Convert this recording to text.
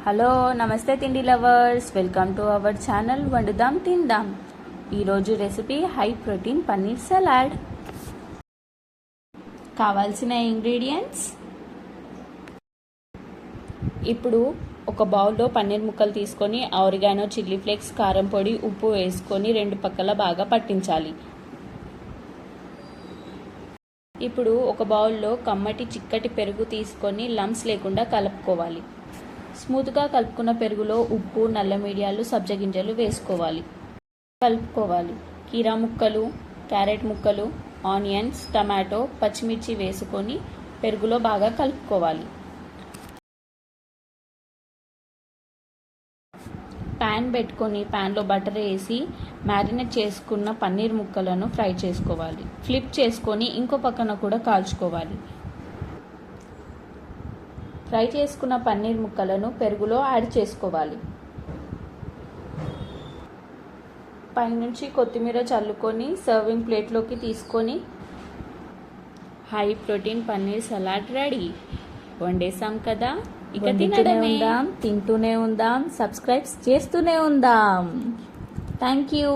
Hello నమస్తే తిండి lovers, welcome to our channel వండుదాం తిందాం. ఈరోజు recipe high protein paneer salad. కావాల్సిన ఇంగ్రీడియంట్స్, ఇప్పుడు ఒక బౌల్లో పన్నీర్ ముక్కలు తీసుకొని ఆరిగానో, చిల్లీ ఫ్లేక్స్, కారం పొడి, ఉప్పు వేసుకొని రెండు పక్కల బాగా పట్టించాలి. ఇప్పుడు ఒక బౌల్లో కమ్మటి చిక్కటి పెరుగు తీసుకొని లంప్స్ లేకుండా కలుపుకోవాలి. స్మూత్గా కలుపుకున్న పెరుగులో ఉప్పు, నల్ల మిరియాలు, సబ్జ గింజలు వేసుకోవాలి. కలుపుకోవాలి. కీరా ముక్కలు, క్యారెట్ ముక్కలు, ఆనియన్స్, టమాటో, పచ్చిమిర్చి వేసుకొని పెరుగులో బాగా కలుపుకోవాలి. ప్యాన్ పెట్టుకొని ప్యాన్లో బటర్ వేసి మ్యారినేట్ చేసుకున్న పన్నీర్ ముక్కలను ఫ్రై చేసుకోవాలి. ఫ్లిప్ చేసుకొని ఇంకో పక్కన కూడా కాల్చుకోవాలి. ఫ్రై చేసుకున్న పన్నీర్ ముక్కలను పెరుగులో యాడ్ చేసుకోవాలి. పైనుంచి కొత్తిమీర చల్లుకొని సర్వింగ్ ప్లేట్లోకి తీసుకొని high protein paneer salad ready. వండేసాం కదా, ఇక తింటూనే ఉందాం, సబ్స్క్రైబ్ చేస్తూనే ఉందాం. Thank you.